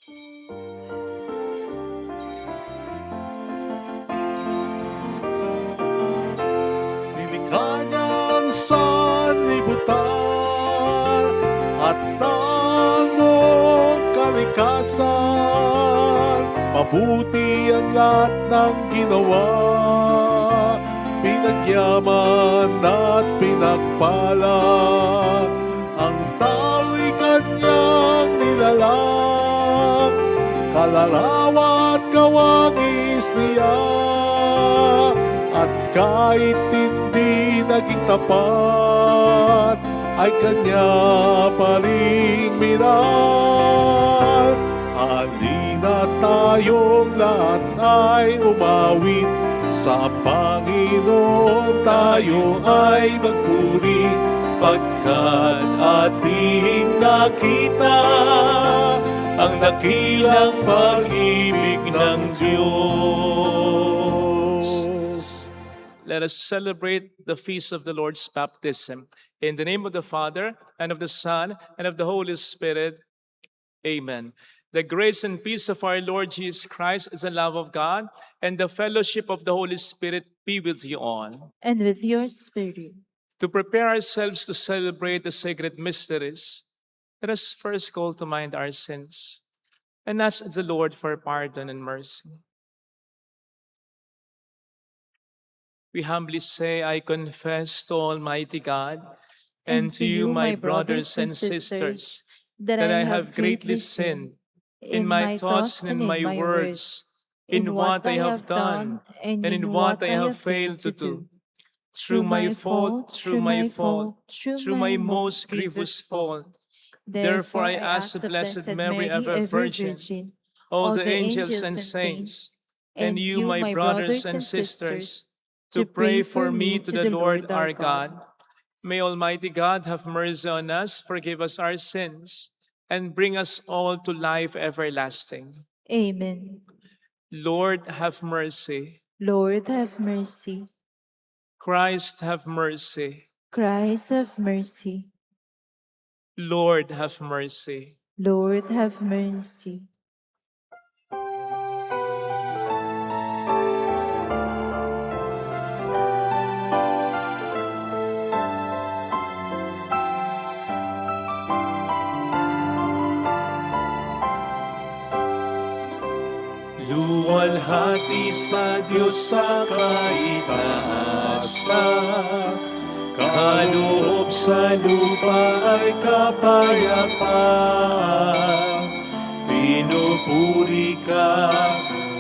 Nilikha niyang sanlibutan at tangong kalikasan. Mabuti ang lahat ng ginawa, pinagyaman at pinagpala. Ang tao'y kanyang nilalang, kalarawa at kawangis niya. At kahit hindi naging tapat, ay kanya pa ring minahal. Halina tayong lahat ay umawit sa Panginoon, tayo ay magpuri, pagkat ating nakita ang dakilang pag-ibig ng Diyos. Let us celebrate the feast of the Lord's baptism. In the name of the Father, and of the Son, and of the Holy Spirit. Amen. The grace and peace of our Lord Jesus Christ, is the love of God, and the fellowship of the Holy Spirit be with you all. And with your spirit. To prepare ourselves to celebrate the sacred mysteries, let us first call to mind our sins and ask the Lord for pardon and mercy. We humbly say, I confess to Almighty God and to you, my brothers and sisters, that I have greatly sinned in my thoughts and in my words, in what I have done and in what I have failed to do. Through my fault, through my most grievous fault. Therefore I ask the Blessed Mary, ever Virgin, all the angels and saints, and you, my brothers and sisters, to pray for me to the Lord our God. May Almighty God have mercy on us, forgive us our sins, and bring us all to life everlasting. Amen. Lord, have mercy. Lord, have mercy. Christ, have mercy. Christ, have mercy. Lord, have mercy. Lord, have mercy. Luwalhati sa Diyos sa kaitaasa, kaloob sa lupa ay kapayapaan. Pinupuri ka,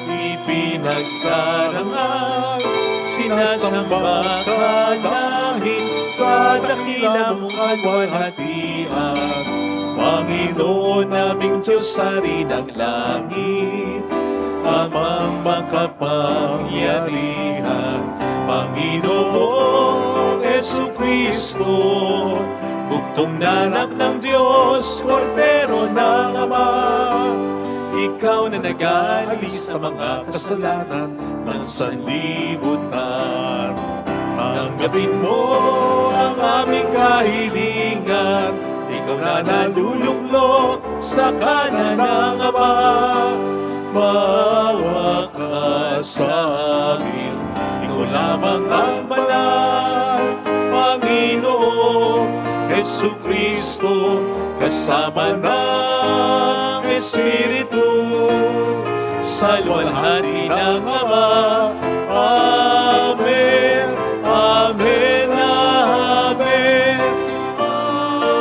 ipinagkarangal, sinasamba ka dahil sa dakilang kalwalhatian. Panginoon naming Diyos, Hari ng langit, Amang makapangyarihan, Panginoong Jesucristo, bugtong na anak ng Diyos, Kordero ng Ama. Ikaw na nag-aalis sa mga kasalanan ng sanlibutan. Tanggapin mo ang aming kahilingan, ikaw na naluluklok sa kanan ng Ama. Maawa ka sa amin, ikaw lamang ang banal, Panginoong Jesucristo, kasama ng Espiritu, sa luwalhati ng Ama. Amen, Amen, Amen, Amen.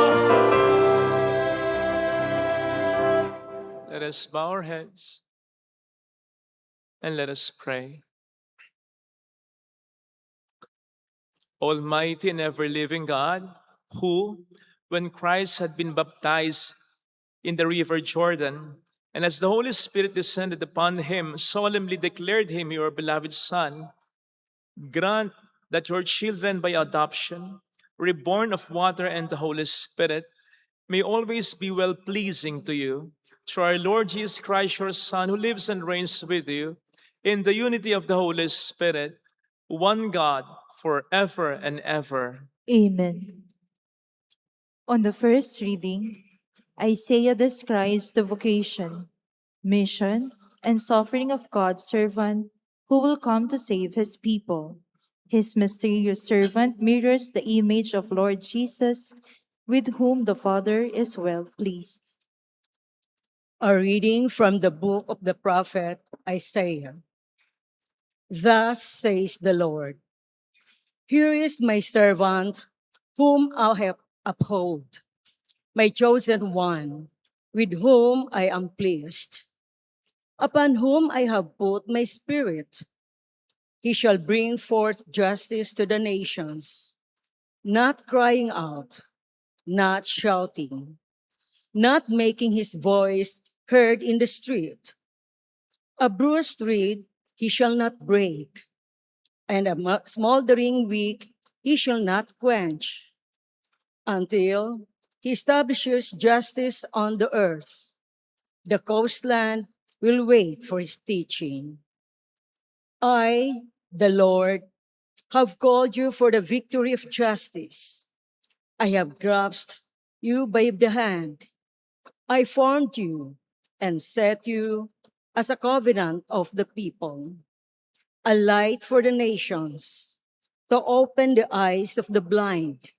Let us bow our heads and let us pray. Almighty and ever-living God, who, when Christ had been baptized in the river Jordan, and as the Holy Spirit descended upon him, solemnly declared him your beloved Son, grant that your children by adoption, reborn of water and the Holy Spirit, may always be well-pleasing to you, through our Lord Jesus Christ, your Son, who lives and reigns with you, in the unity of the Holy Spirit, one God, forever and ever. Amen. On the first reading, Isaiah describes the vocation mission, and suffering of God's servant who will come to save his people. His mysterious servant mirrors the image of Lord Jesus, with whom the Father is well pleased. A reading from the book of the prophet Isaiah. Thus says the Lord, here is my servant, whom I have uphold, my chosen one, with whom I am pleased, upon whom I have put my spirit. He shall bring forth justice to the nations, not crying out, not shouting, not making his voice heard in the street. A bruised reed he shall not break, and a smoldering wick he shall not quench, until he establishes justice on the earth. The coastland will wait for his teaching. I, the Lord, have called you for the victory of justice. I have grasped you by the hand. I formed you and set you as a covenant of the people, a light for the nations, to open the eyes of the blind,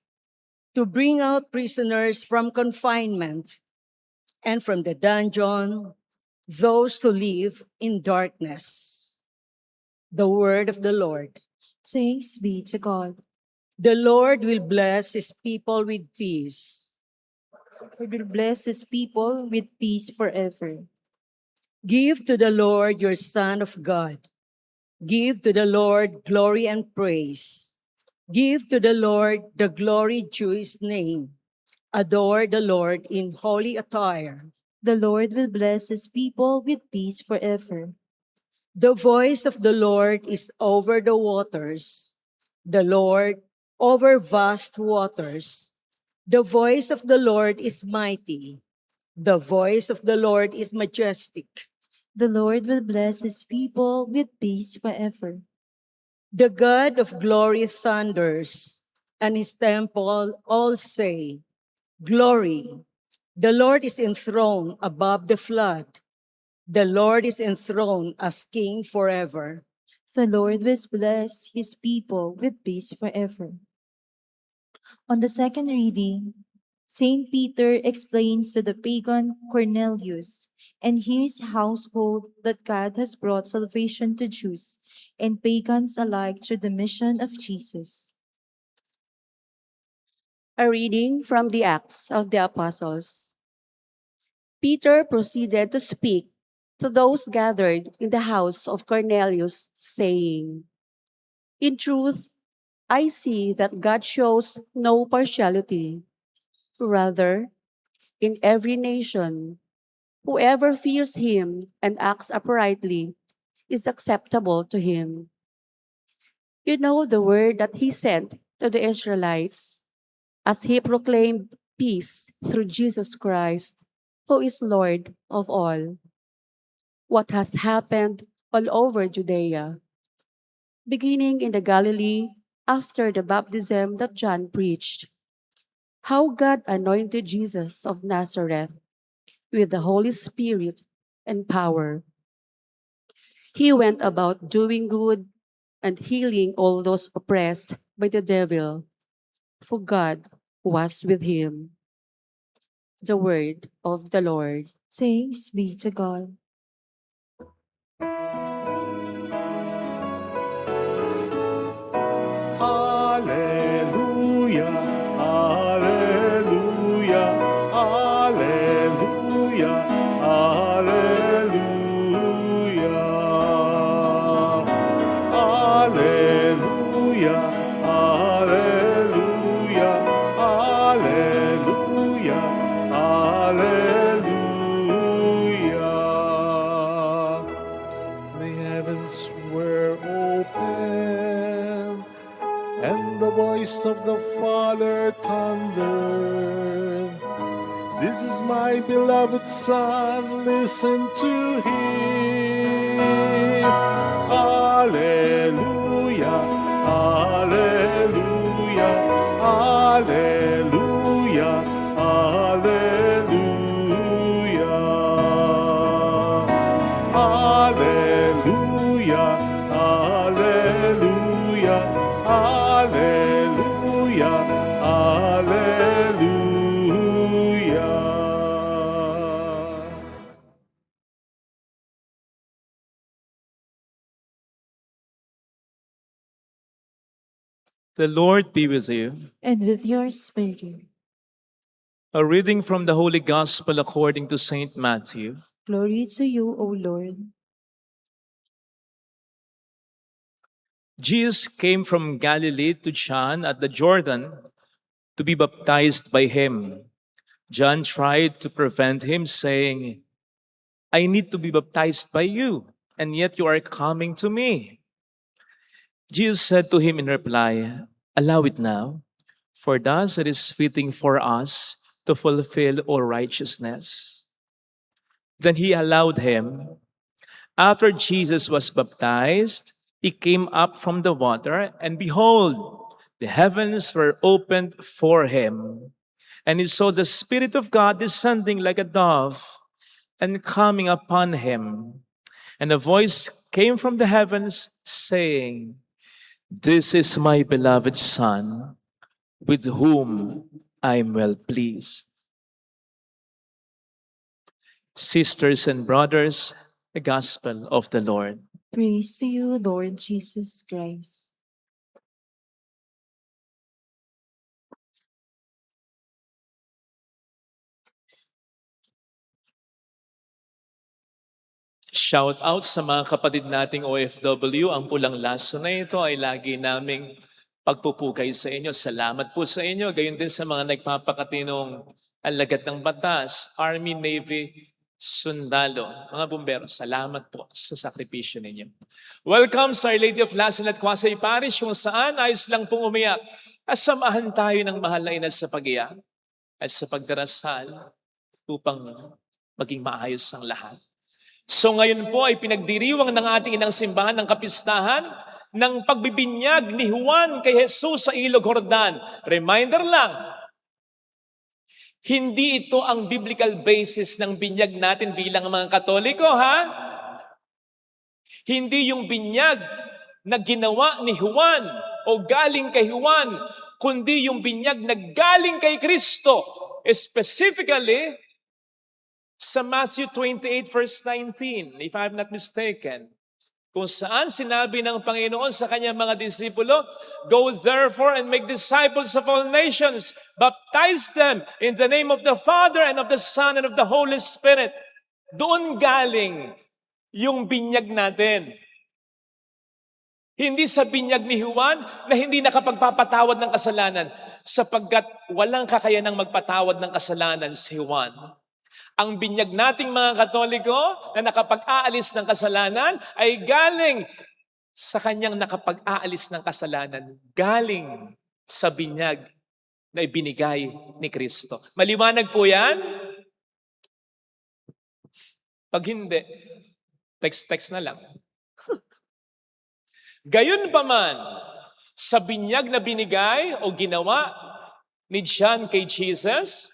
to bring out prisoners from confinement, and from the dungeon those who live in darkness. The word of the Lord. Thanks be to God. The Lord will bless his people with peace. Lord will bless his people with peace forever. Give to the Lord your Son of God. Give to the Lord glory and praise. Give to the Lord the glory due his name. Adore the Lord in holy attire. The Lord will bless his people with peace forever. The voice of the Lord is over the waters. The Lord over vast waters. The voice of the Lord is mighty. The voice of the Lord is majestic. The Lord will bless his people with peace forever. The God of glory thunders, and his temple all say, Glory! The Lord is enthroned above the flood. The Lord is enthroned as King forever. The Lord will bless his people with peace forever. On the second reading, Saint Peter explains to the pagan Cornelius and his household that God has brought salvation to Jews and pagans alike through the mission of Jesus. A reading from the Acts of the Apostles. Peter proceeded to speak to those gathered in the house of Cornelius, saying, in truth, I see that God shows no partiality. Rather, in every nation, whoever fears him and acts uprightly is acceptable to him. You know the word that he sent to the Israelites as he proclaimed peace through Jesus Christ, who is Lord of all. What has happened all over Judea, beginning in the Galilee after the baptism that John preached, how God anointed Jesus of Nazareth with the Holy Spirit and power. He went about doing good and healing all those oppressed by the devil, for God was with him. The word of the Lord. Thanks be to God. Hallelujah, hallelujah, hallelujah, hallelujah. Hallelujah, hallelujah, hallelujah, hallelujah. The heavens were open, and the voice of the Father thundered. This is my beloved Son, listen to him. Hallelujah, hallelujah, hallelujah, hallelujah. The Lord be with you. and with your spirit. A reading from the Holy Gospel according to Saint Matthew. Glory to you, O Lord. Jesus came from Galilee to John at the Jordan to be baptized by him. John tried to prevent him, saying, I need to be baptized by you, and yet you are coming to me. Jesus said to him in reply, allow it now, for thus it is fitting for us to fulfill all righteousness. Then he allowed him. After Jesus was baptized, he came up from the water, and behold, the heavens were opened for him. And he saw the Spirit of God descending like a dove and coming upon him. And a voice came from the heavens saying, this is my beloved Son, with whom I am well pleased. Sisters and brothers, the Gospel of the Lord. Praise to you, Lord Jesus Christ. Shout out sa mga kapatid nating OFW. Ang pulang laso na ito ay lagi naming pagpupukay sa inyo. Salamat po sa inyo. Gayon din sa mga nagpapakatinong alagad ng batas, Army, Navy, sundalo, mga bumbero. Salamat po sa sakripisyo ninyo. Welcome sa Our Lady of Lasan at Kwasay Parish, kung saan ayos lang pong umiyak. At samahan tayo ng mahal na ina sa pag-iyak at sa pagdarasal upang maging maayos ang lahat. So ngayon po ay pinagdiriwang ng ating inang simbahan ng kapistahan ng pagbibinyag ni Juan kay Jesus sa Ilog Jordan. Reminder lang, hindi ito ang biblical basis ng binyag natin bilang mga Katoliko, ha? Hindi yung binyag na ginawa ni Juan o galing kay Juan, kundi yung binyag na galing kay Kristo. Specifically, sa Matthew 28 verse 19, if I'm not mistaken, kung saan sinabi ng Panginoon sa kanyang mga disipulo, go therefore and make disciples of all nations, baptize them in the name of the Father and of the Son and of the Holy Spirit. Doon galing yung binyag natin. Hindi sa binyag ni Juan na hindi nakapagpapatawad ng kasalanan, sapagkat walang kakayanang magpatawad ng kasalanan si Juan. Ang binyag nating mga Katoliko na nakapag-aalis ng kasalanan ay galing sa kanyang nakapag-aalis ng kasalanan. Galing sa binyag na ibinigay ni Kristo. Maliwanag po yan? Pag hindi, text-text na lang. Gayon pa man, sa binyag na binigay o ginawa ni John kay Jesus,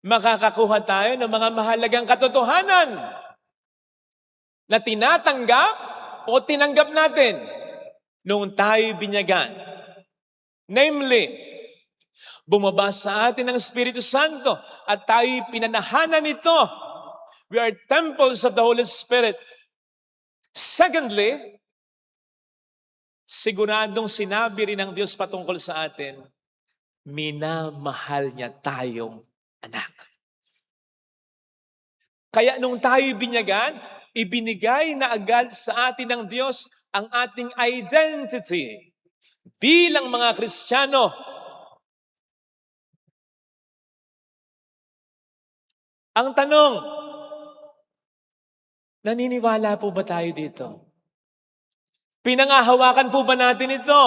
makakakuha tayo ng mga mahalagang katotohanan na tinatanggap o tinanggap natin noong tayo binyagan. Namely, bumaba sa atin ang Espiritu Santo at tayo pinanahanan nito. We are temples of the Holy Spirit. Secondly, siguradong sinabi rin ng Diyos patungkol sa atin, minamahal niya tayong anak. Kaya nung tayo binyagan, ibinigay na agad sa atin ng Diyos ang ating identity bilang mga Kristiyano. Ang tanong, naniniwala po ba tayo dito? Pinangahawakan po ba natin ito?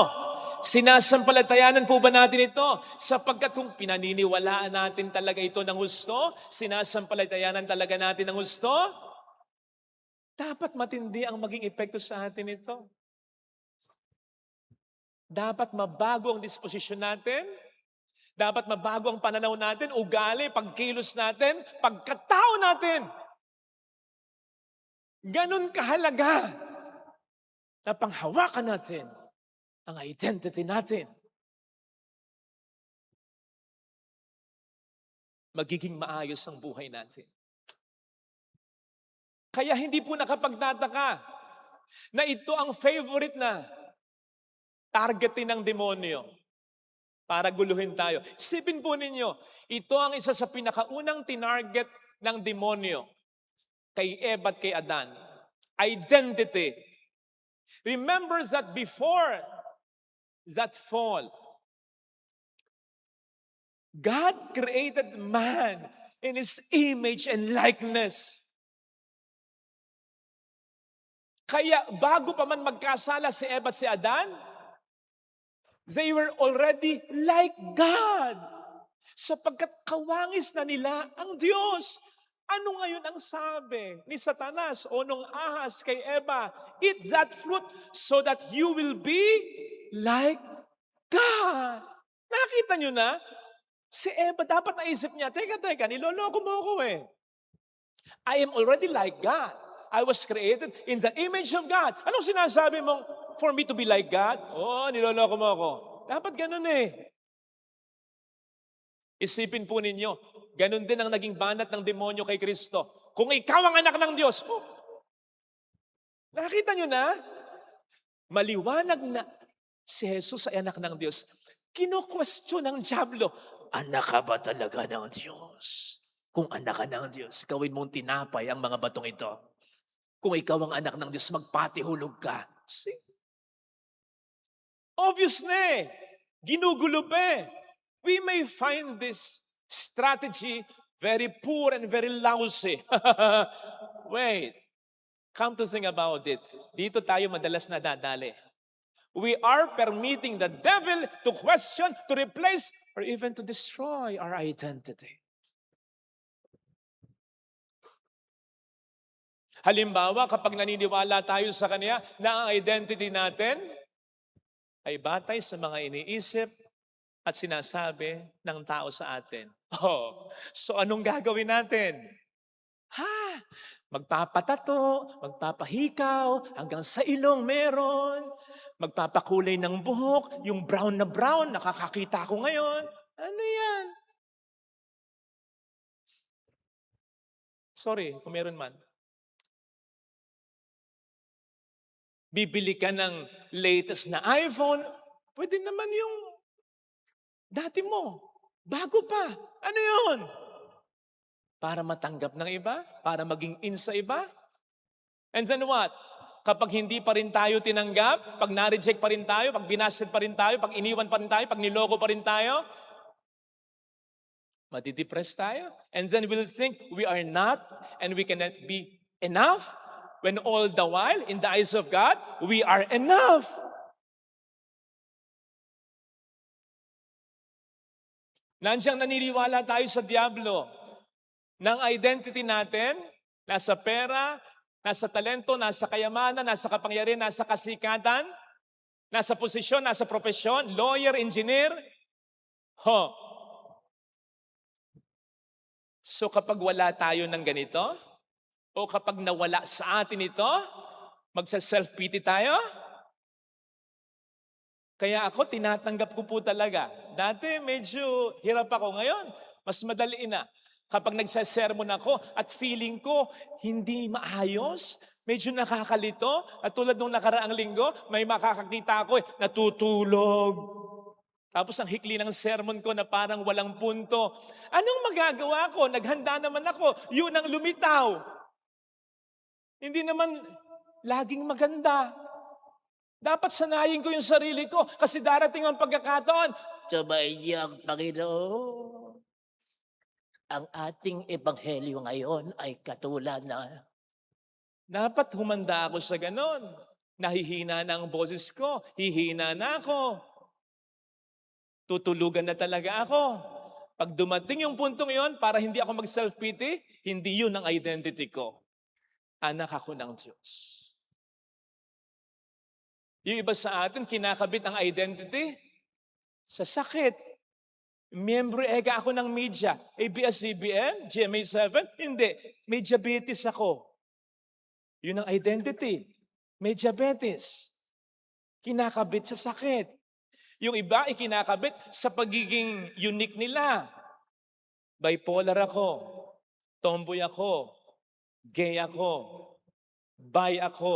Sinasampalatayanan po ba natin ito? Sapagkat kung pinaniniwalaan natin talaga ito ng husto, sinasampalatayanan talaga natin ng husto, dapat matindi ang maging epekto sa atin ito. Dapat mabago ang disposisyon natin. Dapat mabago ang pananaw natin, ugali, pagkilos natin, pagkatao natin. Ganun kahalaga na panghawakan natin ang identity natin. Magiging maayos ang buhay natin. Kaya hindi po nakapagtataka na ito ang favorite na targetin ng demonyo. para guluhin tayo. Isipin po ninyo, ito ang isa sa pinakaunang tinarget ng demonyo kay Eva at kay Adan. Identity. Remember that before that fall, God created man in His image and likeness. Kaya bago pa man magkasala si Eva at si Adan, they were already like God. Sapagkat kawangis na nila ang Diyos. Ano ngayon ang sabi ni Satanas o nung ahas kay Eva? Eat that fruit so that you will be like God. Nakita nyo na? Si Eva dapat naisip niya, teka, niloloko mo ako eh. I am already like God. I was created in the image of God. Anong sinasabi mong, for me to be like God? Niloloko mo ako. Dapat ganun eh. Isipin po ninyo, ganun din ang naging banat ng demonyo kay Kristo. Kung ikaw ang anak ng Diyos, nakita nyo na? Maliwanag na si Jesus ay anak ng Diyos. Kino-question ng Diablo, anak ka ba talaga ng Diyos? Kung anak ka ng Diyos, gawin mong tinapay ang mga batong ito. Kung ikaw ang anak ng Diyos, magpatihulog ka. See? Obvious na eh. Ginugulo pa eh. We may find this strategy very poor and very lousy. Wait. Come to think about it. Dito tayo madalas nadadali. We are permitting the devil to question, to replace, or even to destroy our identity. Halimbawa, kapag naniniwala tayo sa Kanya na ang identity natin ay batay sa mga iniisip at sinasabi ng tao sa atin. So anong gagawin natin? Magpapatato, magpapahikaw, hanggang sa ilong meron, magpapakulay ng buhok, yung brown na brown, nakakakita ko ngayon. Ano yan? Sorry kung meron man. Bibili ka ng latest na iPhone, pwede naman yung dati mo. Bago pa. Ano yun? Para matanggap ng iba? Para maging in sa iba? And then what? Kapag hindi pa rin tayo tinanggap, pag na-reject pa rin tayo, pag binasid pa rin tayo, pag iniwan pa rin tayo, pag niloko pa rin tayo, madidepress tayo. And then we'll think we are not and we cannot be enough. When all the while, in the eyes of God, we are enough. Nandiyan naniniwala tayo sa Diablo ng identity natin, nasa pera, nasa talento, nasa kayamanan, nasa kapangyarihan, nasa kasikatan, nasa posisyon, nasa propesyon, lawyer, engineer. So kapag wala tayo ng ganito, o kapag nawala sa atin ito, magsa-self-pity tayo? Kaya ako, tinatanggap ko po talaga. Dati medyo hirap ako. Ngayon, mas madali na. Kapag nagsasermon ako at feeling ko hindi maayos, medyo nakakalito, at tulad nung nakaraang linggo, may makakakita ako natutulog. Tapos ang hikli ng sermon ko na parang walang punto. Anong magagawa ko? Naghanda naman ako. Yun ang lumitaw. Hindi naman laging maganda. Dapat sanayin ko yung sarili ko kasi darating ang pagkakataon. Sumainyo ang Panginoon. Ang ating ebanghelyo ngayon ay katulad na Dapat humanda ako sa ganon. Nahihina na ang boses ko. Hihina na ako. Tutulugan na talaga ako. Pag dumating yung puntong yon, para hindi ako mag-self-pity, hindi yun ang identity ko. Anak ako ng Diyos. Yung iba sa atin, kinakabit ang identity sa sakit. Miyembro ako ng media. ABS-CBN, GMA7? Hindi. May diabetes ako. Yun ang identity. May diabetes. Kinakabit sa sakit. Yung iba ay kinakabit sa pagiging unique nila. Bipolar ako. Tomboy ako. Gay ako. Bi ako.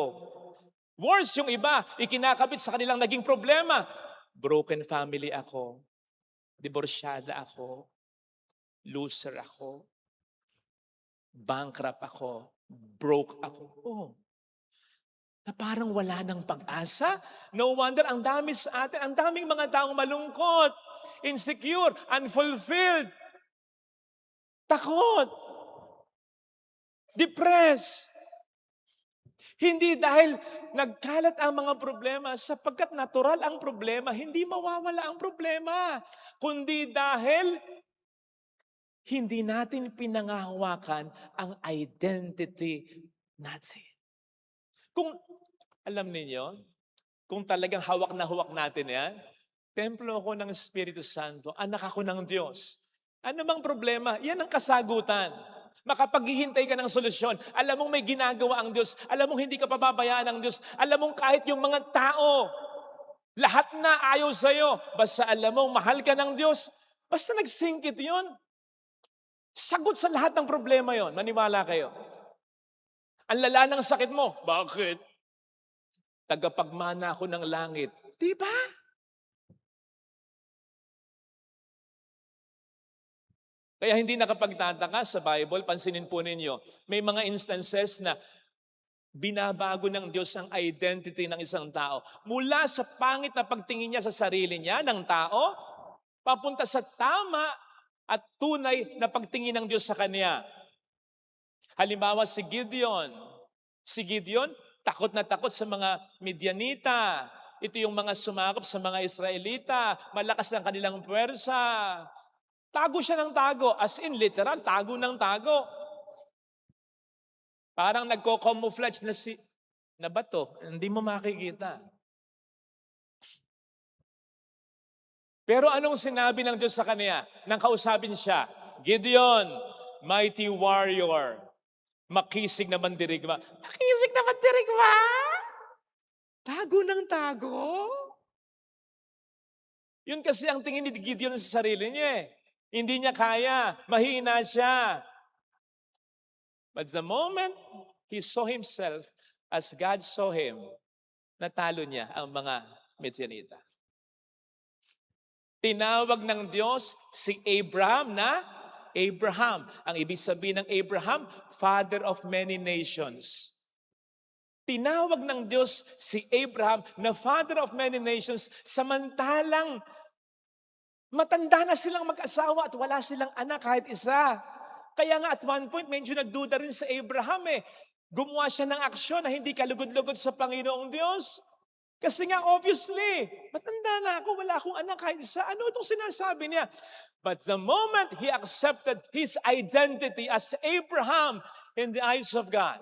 Worse, yung iba, ikinakabit sa kanilang naging problema. Broken family ako. diborsyada ako, loser ako, bankrupt ako, broke ako. Oh, na parang wala ng pag-asa. No wonder ang dami sa atin, ang daming mga taong malungkot, insecure, unfulfilled, takot, depressed. Hindi dahil nagkalat ang mga problema, sapagkat natural ang problema, hindi mawawala ang problema, kundi dahil hindi natin pinangahawakan ang identity natin. Kung alam ninyo, kung talagang hawak na hawak natin yan, templo ako ng Espiritu Santo, anak ako ng Diyos. Ano bang problema? Yan ang kasagutan. Makapaghihintay ka ng solusyon. Alam mong may ginagawa ang Diyos. Alam mong hindi ka pababayaan ng Diyos. Alam mong kahit yung mga tao, lahat na ayaw sa'yo. Basta alam mong mahal ka ng Diyos. Basta nagsingkit yun. Sagot sa lahat ng problema yon. Maniwala kayo. Ang lala ng sakit mo. Bakit? Tagapagmana ako ng langit. Diba? Kaya hindi nakapagtataka sa Bible, pansinin po ninyo, may mga instances na binabago ng Diyos ang identity ng isang tao. Mula sa pangit na pagtingin niya sa sarili niya, ng tao, papunta sa tama at tunay na pagtingin ng Diyos sa kanya. Halimbawa si Gideon. Si Gideon, takot na takot sa mga Midianita. Ito yung mga sumakop sa mga Israelita. Malakas ang kanilang puwersa. Tago siya ng tago. As in, literal, tago ng tago. Parang nagko-camouflage na bato. Hindi mo makikita. Pero anong sinabi ng Diyos sa kanya? Nang kausapin siya, Gideon, mighty warrior, makisig na mandirigma. Makisig na mandirigma? Tago ng tago? Yun kasi ang tingin ni Gideon sa sarili niya eh. Hindi niya kaya. Mahina siya. But the moment he saw himself as God saw him, natalo niya ang mga Midianita. Tinawag ng Diyos si Abraham na Abraham. Ang ibig sabihin ng Abraham, father of many nations. Tinawag ng Diyos si Abraham na father of many nations, samantalang matanda na silang mag-asawa at wala silang anak kahit isa. Kaya nga at one point, medyo nagduda rin sa Abraham eh. Gumawa siya ng aksyon na hindi kalugod-lugod sa Panginoong Diyos. Kasi nga obviously, matanda na ako, wala akong anak kahit isa. Ano itong sinasabi niya? But the moment he accepted his identity as Abraham in the eyes of God,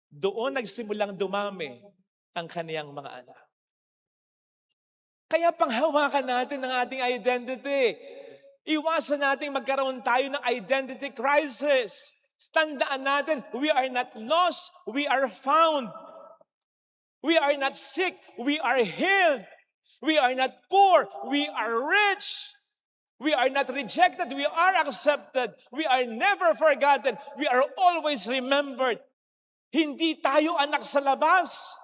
doon nagsimulang dumami ang kaniyang mga anak. Kaya panghawakan natin ang ating identity. Iwasan natin magkaroon tayo ng identity crisis. Tandaan natin, we are not lost, we are found. We are not sick, we are healed. We are not poor, we are rich. We are not rejected, we are accepted. We are never forgotten, we are always remembered. Hindi tayo anak sa labas.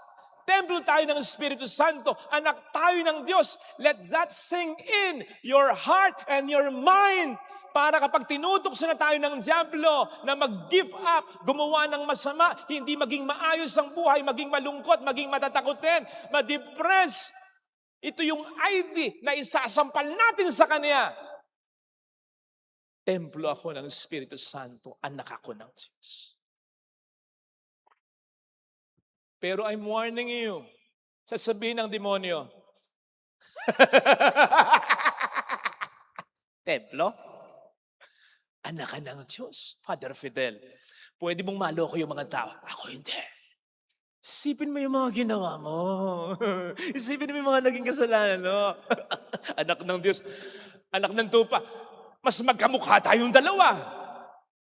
Templo tayo ng Espiritu Santo. Anak tayo ng Diyos. Let that sink in your heart and your mind. Para kapag tinutukso na tayo ng Diablo na mag-give up, gumawa ng masama, hindi maging maayos ang buhay, maging malungkot, maging matatakotin, ma-depress. Ito yung ID na isasampal natin sa Kanya. Templo ako ng Espiritu Santo. Anak ako ng Diyos. Pero I'm warning you, sasabihin ng demonyo, Templo? Anak ka ng Diyos, Father Fidel. Pwede mong maloko yung mga tao. Ako hindi. Isipin mo yung mga ginawa mo. Isipin mo yung mga naging kasalanan mo. Anak ng Diyos, anak ng tupa. Mas magkamukha tayong dalawa.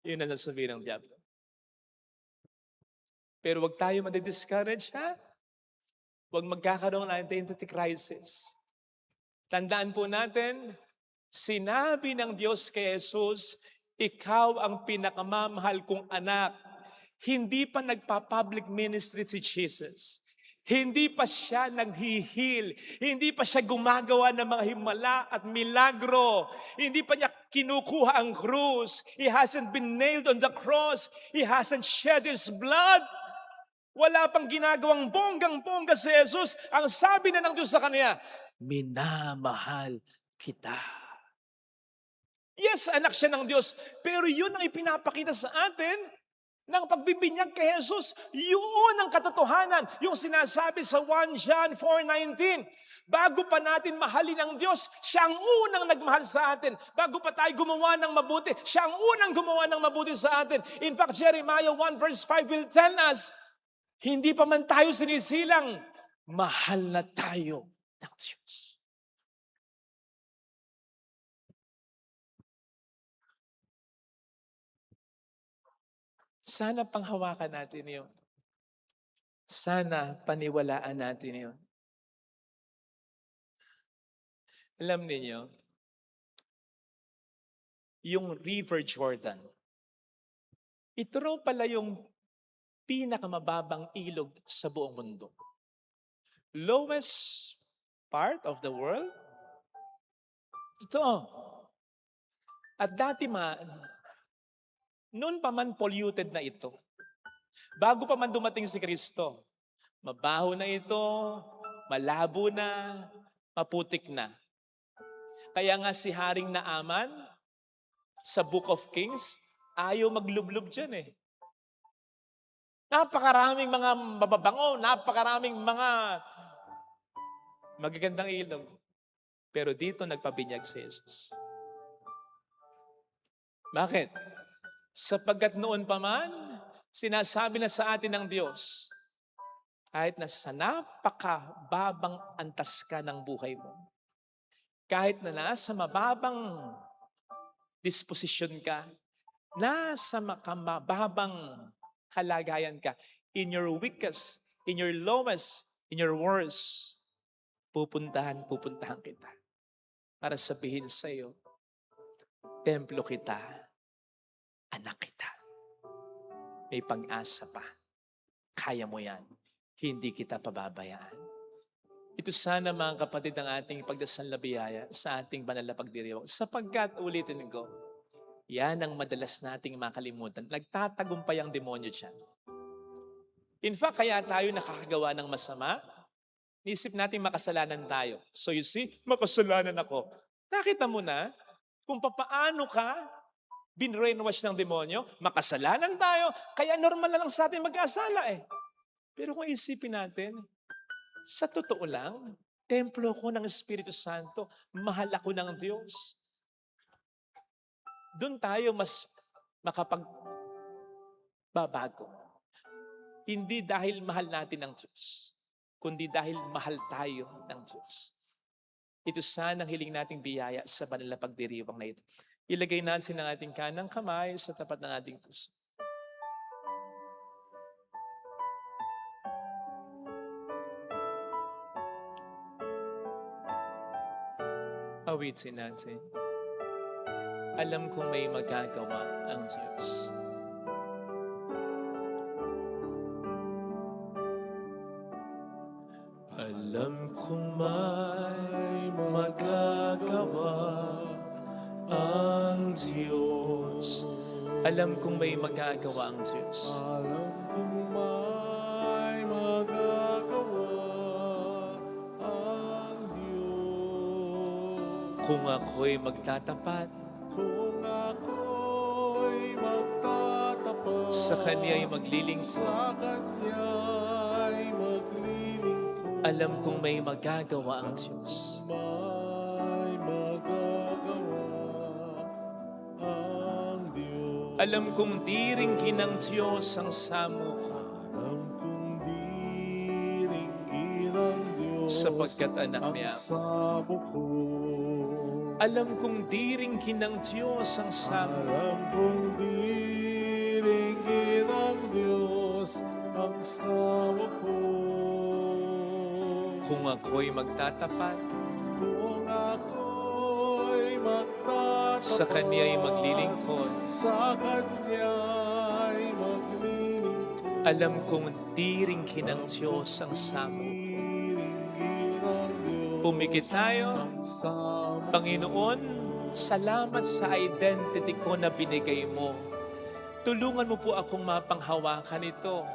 Yun ang nasabihin ng Diablo. Pero wag tayo madi-discourage, ha? Wag magkakaroon ng identity crisis. Tandaan po natin, sinabi ng Diyos kay Jesus, ikaw ang pinakamamahal kong anak. Hindi pa nagpa-public ministry si Jesus. Hindi pa siya naghihil. Hindi pa siya gumagawa ng mga himala at milagro. Hindi pa niya kinukuha ang krus. He hasn't been nailed on the cross. He hasn't shed His blood. Wala pang ginagawang bonggang-bongga si Jesus. Ang sabi na ng Diyos sa kanya, minamahal kita. Yes, anak siya ng Diyos. Pero yun ang ipinapakita sa atin ng pagbibinyag kay Jesus. Yun ang katotohanan. Yung sinasabi sa 1 John 4:19. Bago pa natin mahalin ang Diyos, siya ang unang nagmahal sa atin. Bago pa tayo gumawa ng mabuti, siya ang unang gumawa ng mabuti sa atin. In fact, Jeremiah 1 verse 5 will tell us, hindi pa man tayo sinisilang, mahal na tayo ng Diyos. Sana panghawakan natin yun. Sana paniwalaan natin yun. Alam niyo, yung River Jordan, ito raw pala yung pinakamababang ilog sa buong mundo. Lowest part of the world? Ito. At dati man, noon pa man polluted na ito. Bago pa man dumating si Kristo, mabaho na ito, malabo na, maputik na. Kaya nga si Haring Naaman, sa Book of Kings, ayaw maglublob dyan eh. Napakaraming mga mababango, napakaraming mga magagandang ilog. Pero dito nagpabinyag si Jesus. Bakit? Sapagkat noon pa man, sinasabi na sa atin ng Diyos, kahit nasa napakababang antas ka ng buhay mo, kahit na nasa mababang disposisyon ka, nasa mababang kalagayan ka, in your weakest, in your lowest, in your worst, pupuntahan kita. Para sabihin sa iyo, templo kita, anak kita. May pag-asa pa. Kaya mo yan. Hindi kita pababayaan. Ito sana mga kapatid ang ating pagdasal na biyaya sa ating banal na pagdiriwang. Sapagkat, ulitin ko, yan ang madalas nating makalimutan. Nagtatagumpay ang demonyo dyan. In fact, kaya tayo nakakagawa ng masama, nisip natin makasalanan tayo. So you see, makasalanan ako. Nakita mo na kung papaano ka binrainwash ng demonyo, makasalanan tayo, kaya normal na lang sa atin mag-asala eh. Pero kung isipin natin, sa totoo lang, templo ko ng Espiritu Santo, mahal ako ng Diyos. Doon tayo mas makapagbabago. Hindi dahil mahal natin ng Diyos, kundi dahil mahal tayo ng Diyos. Ito sana ang hiling nating biyaya sa banal na pagdiriwang na ito. Ilagay natin ang ating kanang kamay sa tapat ng ating puso. Awitin natin. Alam kong may magagawa ang Diyos. Alam kong may magagawa ang Diyos. Alam kong may magagawa ang Diyos. Alam kong may magagawa ang Diyos. Kung ako'y magtatapat, Kung ako'y magtatapat sa Kanya'y maglilingkod, sa Kanya'y maglilingkod, alam kong may magagawa ang Diyos. may magagawa ang Diyos. Alam kong diringgin ng Diyos ang samo ko, Alam kong diringgin ang Diyos sapagkat anak ang niya ako. sabo ko. Alam kong diringgin ng Diyos ang samo ko, Alam kong diringgin ang Diyos ang sabo ko. kung ako'y magtatapat, Kung ako'y magtatapat sa Kanya'y maglilingkod, sa Kanya'y maglilingkod, Alam kong diringhin ng Diyos ang samo ko. Pumikit tayo. Panginoon, salamat sa identity ko na binigay mo. Tulungan mo po akong mapanghawakan ito.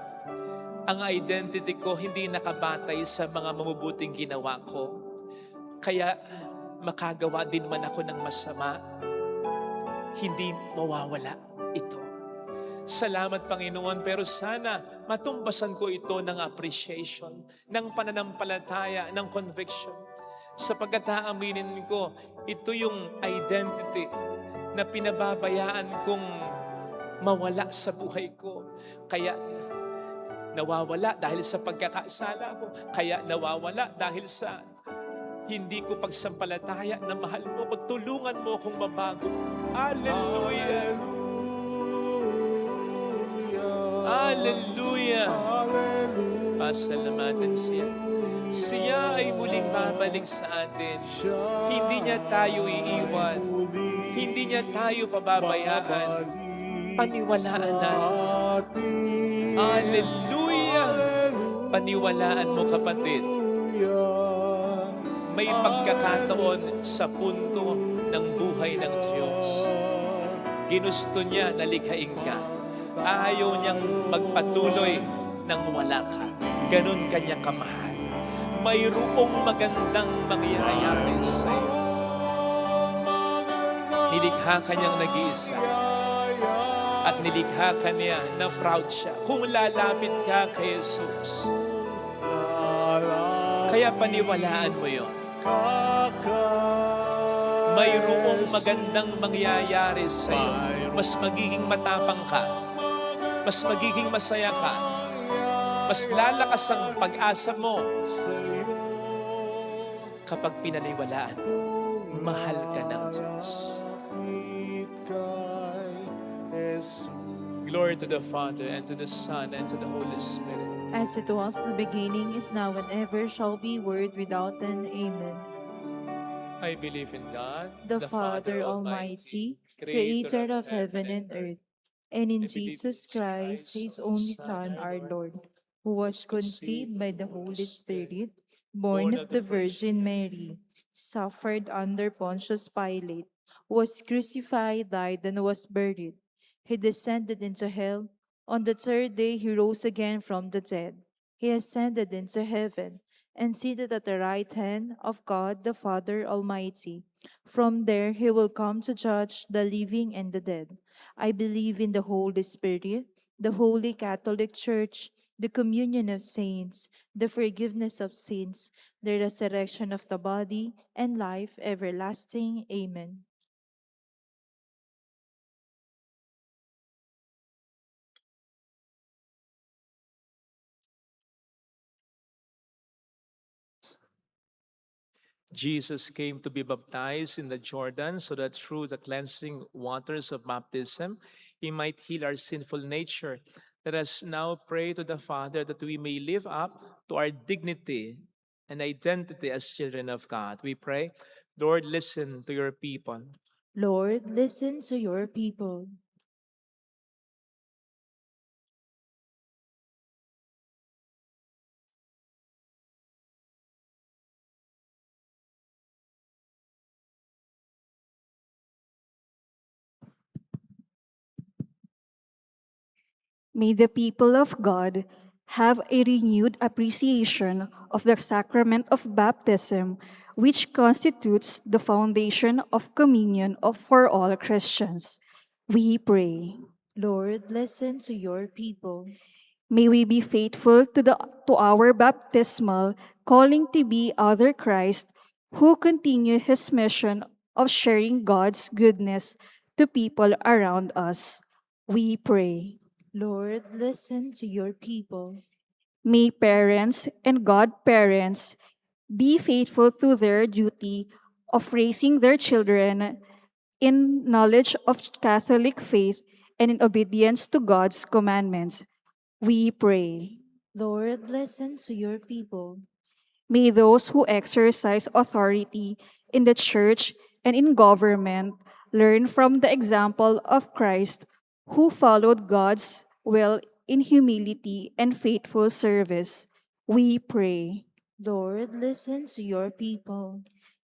Ang identity ko hindi nakabatay sa mga mabubuting ginawa ko. Kaya makagawa din man ako ng masama, hindi mawawala ito. Salamat, Panginoon, pero sana matumbasan ko ito ng appreciation, ng pananampalataya, ng conviction. Sapagkat aaminin ko, ito yung identity na pinababayaan kong mawala sa buhay ko. Kaya nawawala dahil sa pagkakasala ko. Kaya nawawala dahil sa hindi ko pagsampalataya na mahal mo ko. Tulungan mo akong mabago. Hallelujah! Hallelujah! Pasalamatan siya. Siya ay muling babalik sa atin. Hindi niya tayo iiwan. Hindi niya tayo pababayaan. Paniwalaan natin. Hallelujah! Paniwalaan mo, kapatid. May pagkakataon sa punto ng buhay ng Diyos. Ginusto niya na likhain ka. Ayaw niyang magpatuloy nang wala ka. Ganon kanya kamahal. Mayroong magandang mangyayari sa iyo. Nilikha ka niyang nag-iisa. At nilikha ka niya na proud siya. Kung lalapit ka kay Jesus, kaya paniwalaan mo yun. Mayroong magandang mangyayari sa iyo. Mas magiging matapang ka. Mas magiging masaya ka. Mas lalakas ang pag-asa mo kapag pinaniwalaan mo. Mahal ka ng Diyos. Glory to the Father, and to the Son, and to the Holy Spirit. As it was in the beginning, is now, and ever shall be, world without end. Amen. I believe in God, The Father Almighty, Creator of heaven and earth, and in Jesus Christ, His only Son, our Lord, who was conceived by the Holy Spirit, born of the Virgin Mary, suffered under Pontius Pilate, was crucified, died, and was buried. He descended into hell. On the third day he rose again from the dead. He ascended into heaven and seated at the right hand of God the Father Almighty. From there he will come to judge the living and the dead. I believe in the Holy Spirit, the Holy Catholic Church, the communion of saints, the forgiveness of sins, the resurrection of the body, and life everlasting. Amen. Jesus came to be baptized in the Jordan so that through the cleansing waters of baptism, He might heal our sinful nature. Let us now pray to the Father that we may live up to our dignity and identity as children of God. We pray, Lord, listen to your people. Lord, listen to your people. May the people of God have a renewed appreciation of the sacrament of baptism, which constitutes the foundation of communion for all Christians. We pray. Lord, listen to your people. May we be faithful to our baptismal calling to be other Christ who continue his mission of sharing God's goodness to people around us. We pray. Lord, listen to your people. May parents and godparents be faithful to their duty of raising their children in knowledge of Catholic faith and in obedience to God's commandments. We pray. Lord, listen to your people. May those who exercise authority in the church and in government learn from the example of Christ, who followed God's will in humility and faithful service. We pray. Lord, listen to your people.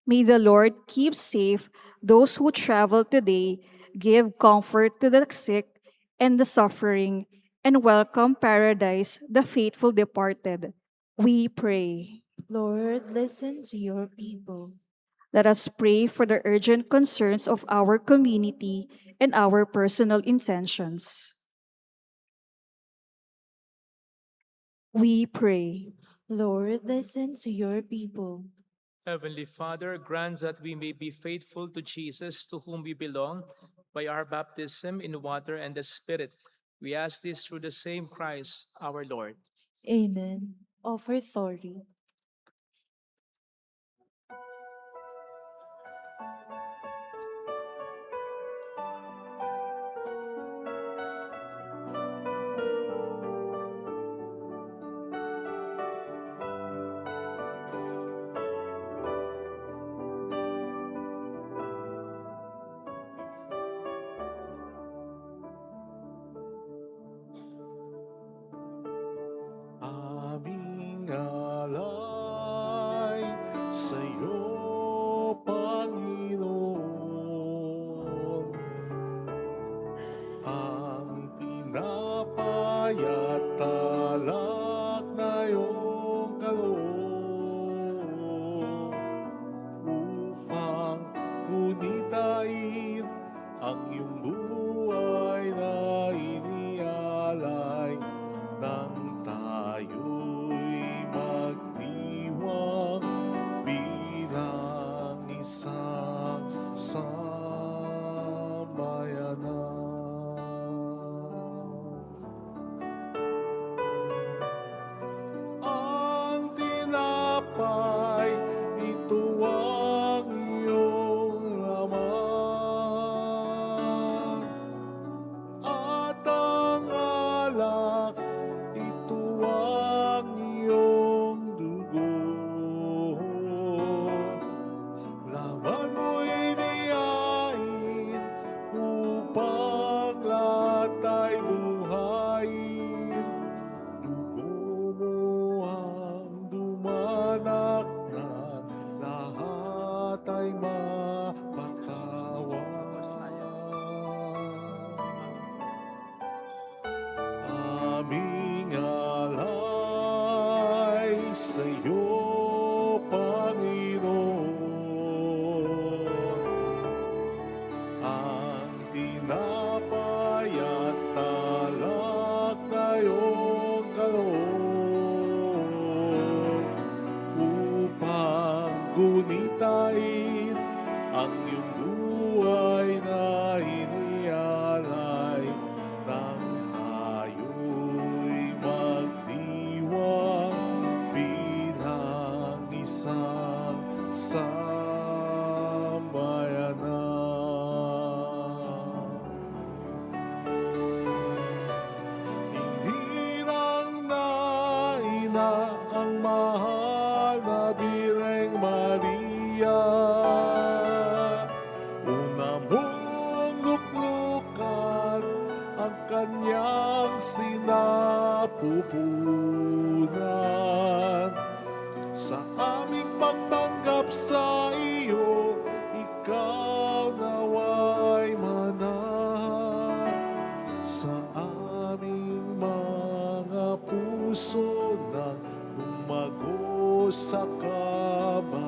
May the Lord keep safe those who travel today, give comfort to the sick and the suffering, and welcome paradise the faithful departed. We pray. Lord, listen to your people. Let us pray for the urgent concerns of our community and our personal intentions. We pray. Lord, listen to your people. Heavenly Father, grant that we may be faithful to Jesus, to whom we belong, by our baptism in water and the Spirit. We ask this through the same Christ, our Lord. Amen. Offer Thori. Aming alay sa'yo, Panginoon. Ang tinapay at talak na iyong kaloob upang gunitain ang iyong buhay na inialay nang tayo'y magdiwang bilang isang sambayanan. Ang tinapay, ito ang iyong laman. At ang alak, ito ang iyong dugo. Laman mo'y niyain upang lahat ay buhayin. Dugo mo ang dumanak na lahat ay mapatawad. Aming alay sa'yo, Panginoon. Ang tinapay at talak na iyong kaloob upang gunitain ang iyong buhay na inialay nang tayo'y magdiwang bilang isang sambayanan. Hinirang na ina ang mahal na Birheng Maria, una mong luklukan ang kanyang sinapupunan. Sa aming pagtanggap sa iyo, ikaw naway manahan sa aming mga puso na lumago sa kabanalan.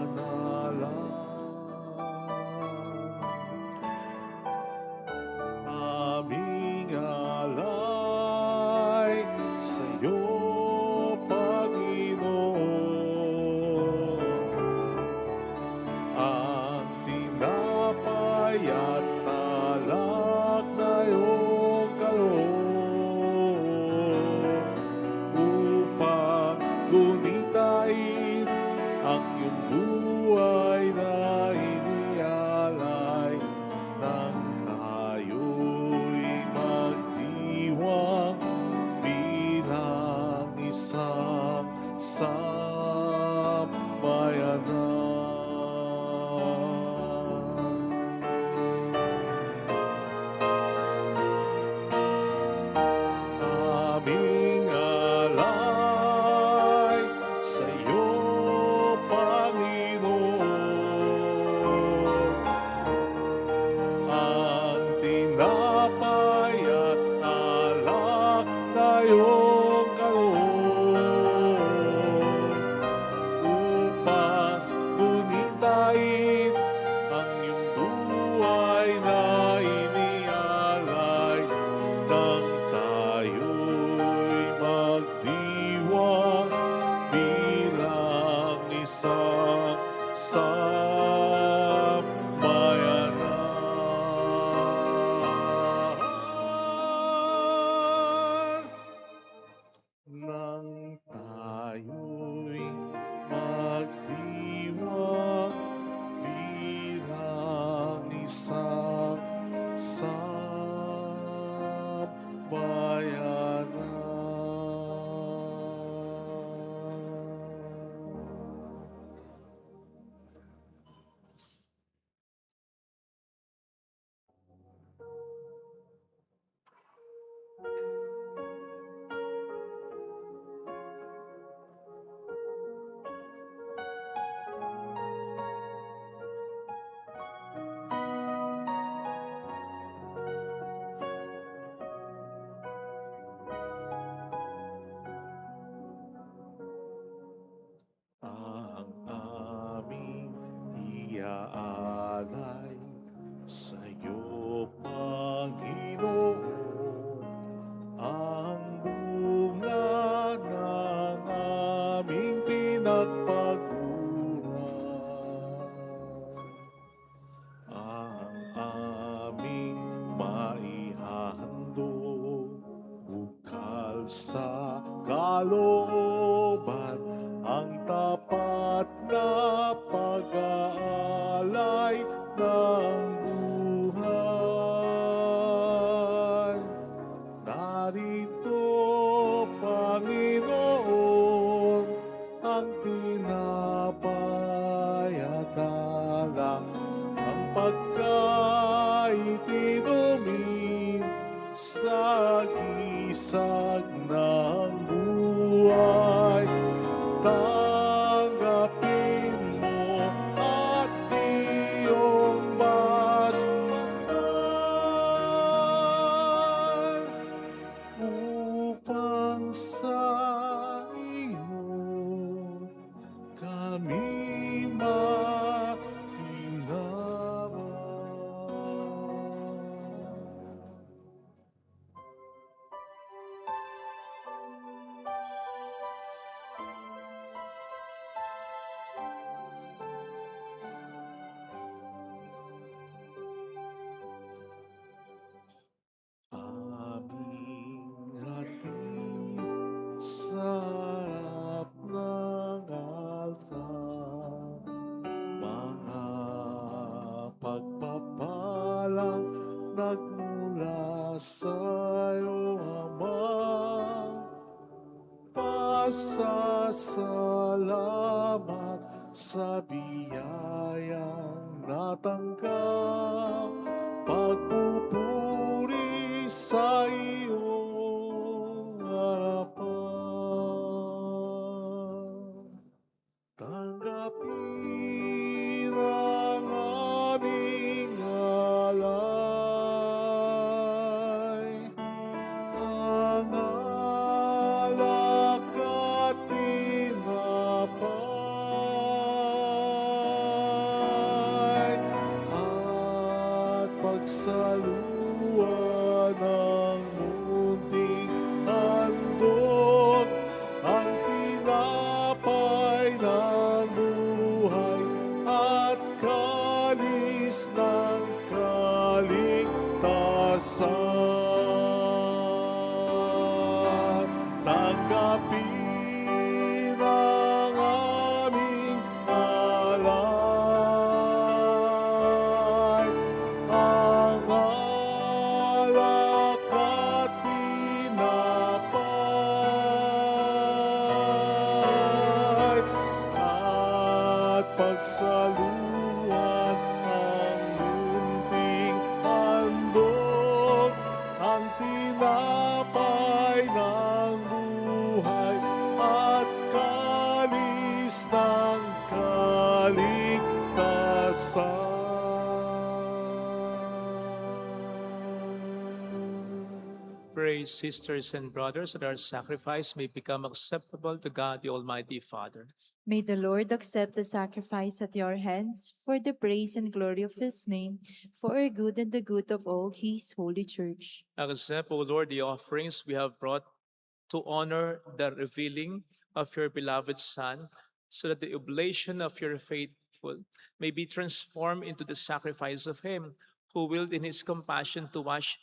Aming alay sa'yo, Panginoon. Ang tinapay at talak na iyong kaloob upang gunitain pag-aalay sa'yo, Panginoon, ang bunga ng aming pinagpaguran, ang aming maihahandog, bukal sa kalooban, ang tapat na pag-aalay ng buhay. Narito, Panginoon, ang tinapay at alak, ang pagkain inumin sa gisag ng buhay. Tanggapin mo at iyong basbasan upang sa iyo kami makinabang. Aming hatid sa harap ng altar, mga pagpapalang nagmula sa'yo, Ama. Pasasalamat sa biyayang natanggap, pagpupuri sa iyong harapan. Tanggapin ang aming alay, ang alak at tinapay, at pagsaluan ng munting handog, ang tinapay ng buhay at kalis ng kaligtasan. Tanggapin ang aming alay, ang alak at tinapay, at pagsaluan ng munting handog, ang tinapay ng buhay at kalis ng kaligtasan. Pray, sisters and brothers, that our sacrifice may become acceptable to God, the Almighty Father. May the Lord accept the sacrifice at your hands for the praise and glory of his name, for our good and the good of all his holy church. Accept, O Lord, the offerings we have brought to honor the revealing of your beloved Son, so that the oblation of your faithful may be transformed into the sacrifice of him who willed in his compassion to wash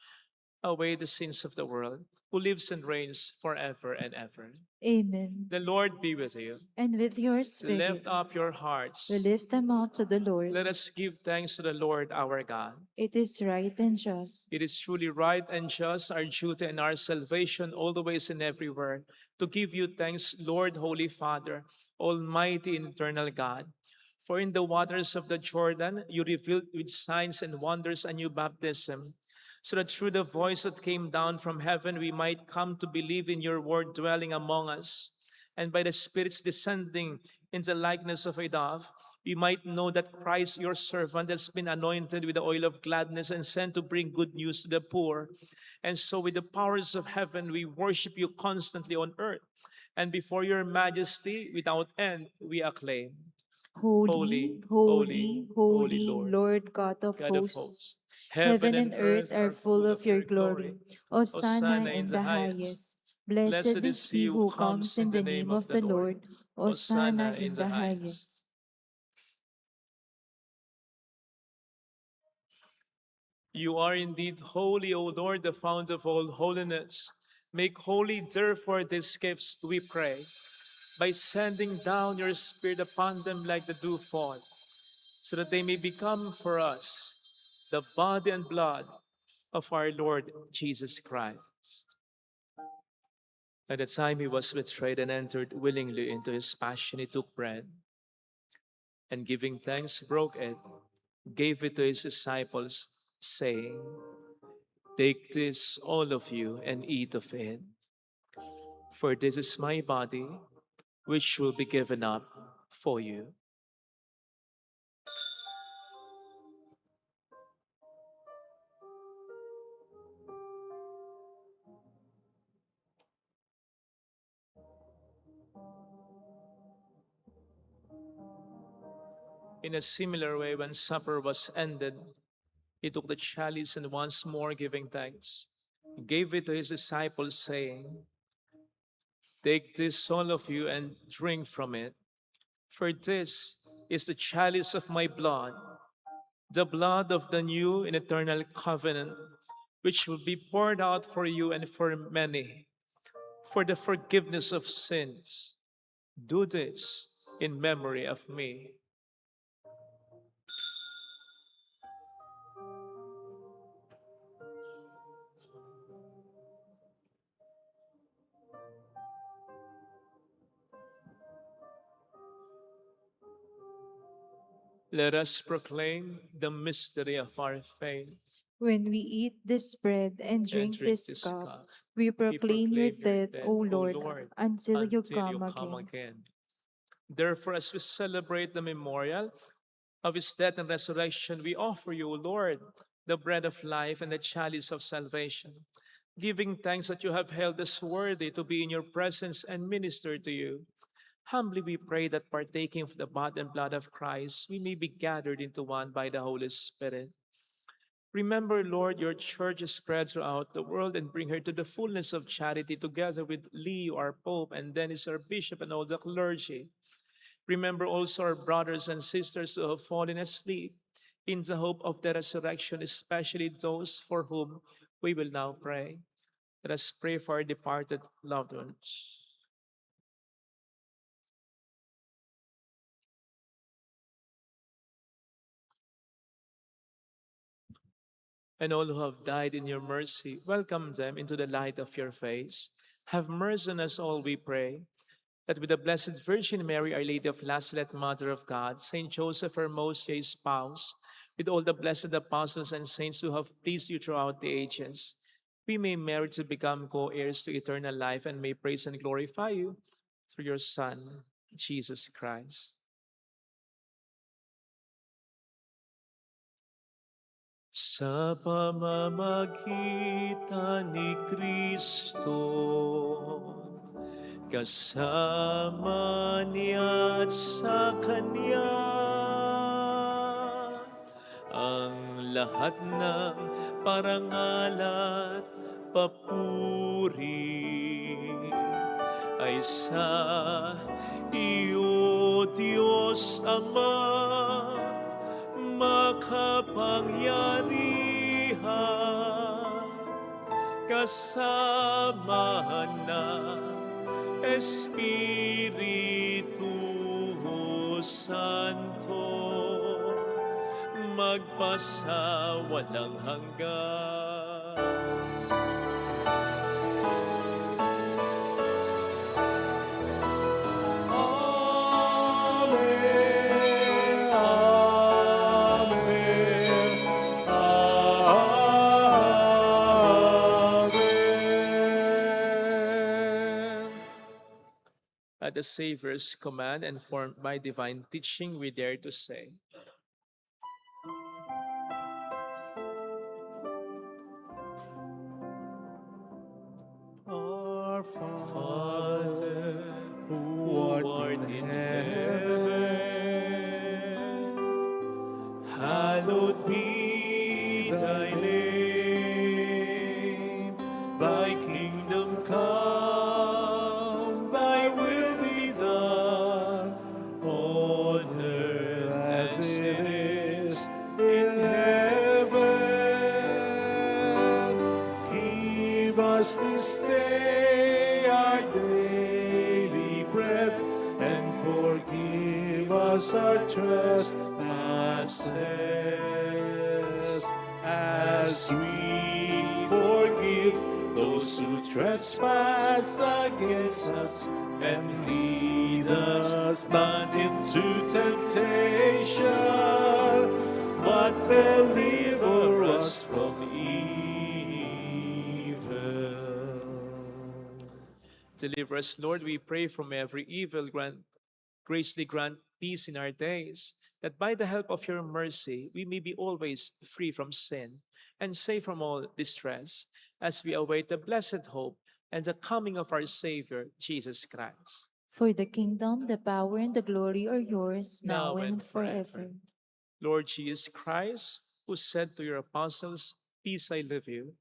away the sins of the world, who lives and reigns forever and ever. Amen. The Lord be with you. And with your spirit, Lift up your hearts. we lift them up to the Lord. Let us give thanks to the Lord our God. It is right and just. It is truly right and just, our duty and our salvation, always and everywhere, to give you thanks, Lord, Holy Father, Almighty and eternal God. For in the waters of the Jordan, you revealed with signs and wonders a new baptism, so that through the voice that came down from heaven, we might come to believe in your word dwelling among us, and by the Spirit's descending in the likeness of a dove, we might know that Christ, your servant, has been anointed with the oil of gladness and sent to bring good news to the poor. And so with the powers of heaven, we worship you constantly on earth, and before your majesty without end, we acclaim. Holy, holy, holy, Lord God of God of hosts. hosts. Heaven Heaven and and earth earth are are full full of of your your glory. glory. Hosanna Hosanna in in the the highest. highest. Blessed Blessed is is he he who who comes comes in in the the name name of of the the Lord. Lord. Hosanna Hosanna in in the the highest. highest. You are indeed holy, O Lord, the fount of all holiness. Make holy, therefore, these gifts, we pray, by sending down your Spirit upon them like the dewfall, so that they may become for us the body and blood of our Lord Jesus Christ. At the time he was betrayed and entered willingly into his passion, he took bread and giving thanks, broke it, gave it to his disciples, saying, "Take this, all of you, and eat of it. For this is my body, which will be given up for you." In a similar way, when supper was ended, he took the chalice and once more giving thanks, gave it to his disciples, saying, "Take this, all of you, and drink from it. For this is the chalice of my blood, the blood of the new and eternal covenant, which will be poured out for you and for many, for the forgiveness of sins. Do this in memory of me." Let us proclaim the mystery of our faith When we eat this bread and and drink drink this this cup, cup. we We proclaim your proclaim your death, death, O O Lord, Lord, until you until you come come again. again. Therefore, as we celebrate the memorial of his death and resurrection, we offer you, O Lord, the bread of life and the chalice of salvation, giving thanks that you have held us worthy to be in your presence and minister to you. Humbly we pray that partaking of the body and blood of Christ, we may be gathered into one by the Holy Spirit. Remember, Lord, your church is spread throughout the world and bring her to the fullness of charity together with Leo, our Pope, and Dennis, our Bishop, and all the clergy. Remember also our brothers and sisters who have fallen asleep in the hope of the resurrection, especially those for whom we will now pray. Let us pray for our departed loved ones. And all who have died in your mercy, welcome them into the light of your face. Have mercy on us all, we pray, that with the Blessed Virgin Mary, Our Lady of Lazaret, Mother of God, Saint Joseph, her most chaste spouse, with all the blessed apostles and saints who have pleased you throughout the ages, we may merit to become co-heirs to eternal life and may praise and glorify you through your Son, Jesus Christ. Sa pamamagitan ni Kristo, kasama niya at sa Kanya, ang lahat ng parangal at papuri ay sa iyo, Diyos Ama, makapangyarihan, kasama ng Espiritu Santo, magpasa walang hanggan. Amen. Amen. Amen. At the Savior's command and formed by divine teaching, we dare to say, Our Father, Father, who who art art in in heaven, heaven, us our trespasses, as we forgive those who trespass against us. And lead us not into temptation, but deliver us from evil. Deliver us, Lord, we pray, from every evil. Graciously grant peace in our days, that by the help of your mercy we may be always free from sin and safe from all distress, as we await the blessed hope and the coming of our Savior, Jesus Christ. For the kingdom, the power, and the glory are yours, now and forever. Lord Jesus Christ, who said to your apostles, "Peace I leave you,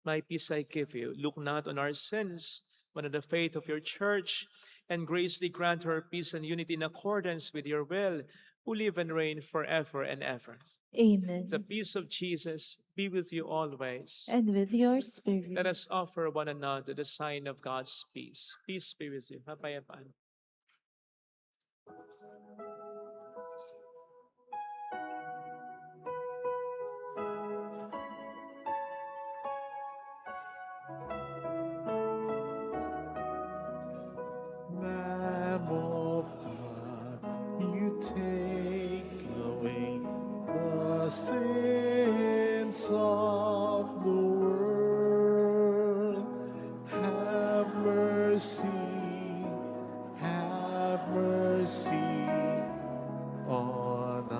my peace I give you," look not on our sins, but on the faith of your church, and graciously grant her peace and unity in accordance with your will, who live and reign forever and ever. Amen. The peace of Jesus be with you always. And with your spirit. Let us offer one another the sign of God's peace. Peace be with you. Kapayapaan. Lamb of God, you take away the sins of the world. Have mercy, have mercy on us.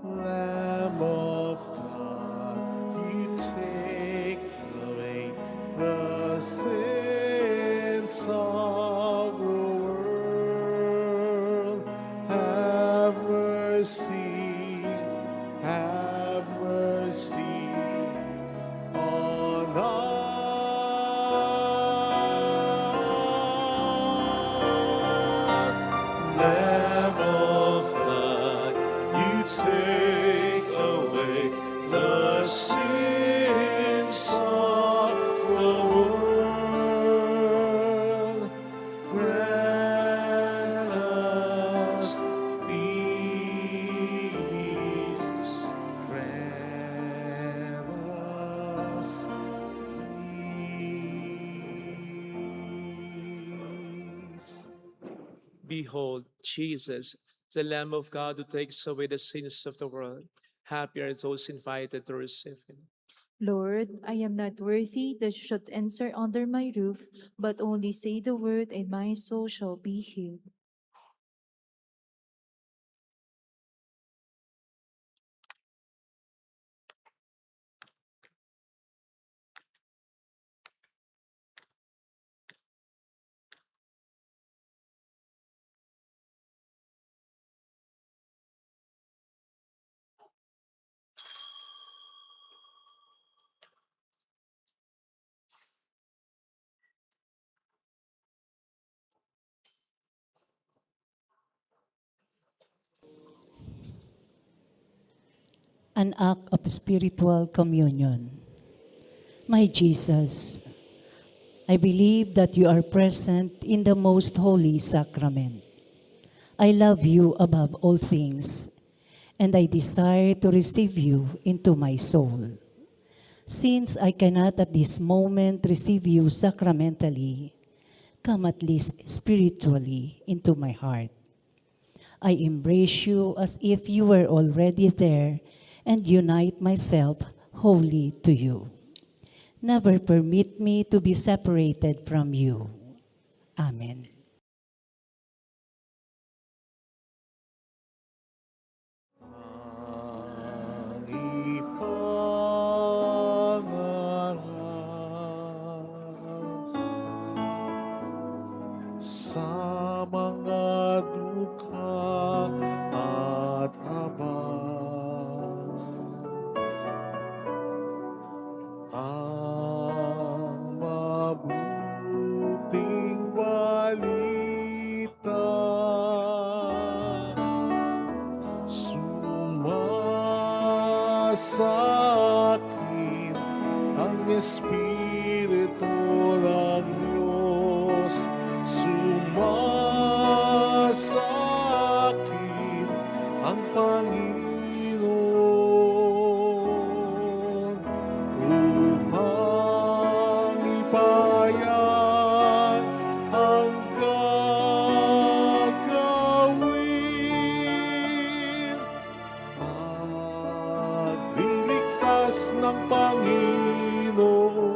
Lamb of God, you take away the sins of the world. Have mercy, have mercy on us. Lamb of God, you take away the sins of the world. Grant us peace. Grant us peace. Behold, Jesus, the Lamb of God who takes away the sins of the world. Happy are those invited to receive him. Lord, I am not worthy that you should enter under my roof, but only say the word, and my soul shall be healed. An act of spiritual communion. My Jesus, I believe that you are present in the most holy sacrament. I love you above all things, and I desire to receive you into my soul. Since I cannot at this moment receive you sacramentally, come at least spiritually into my heart. I embrace you as if you were already there and unite myself wholly to you. Never permit me to be separated from you. Amen. Sa mga dukha at abang, ang mabuting balita sumasa akin ang Espiritu ng ligtas ng Panginoon.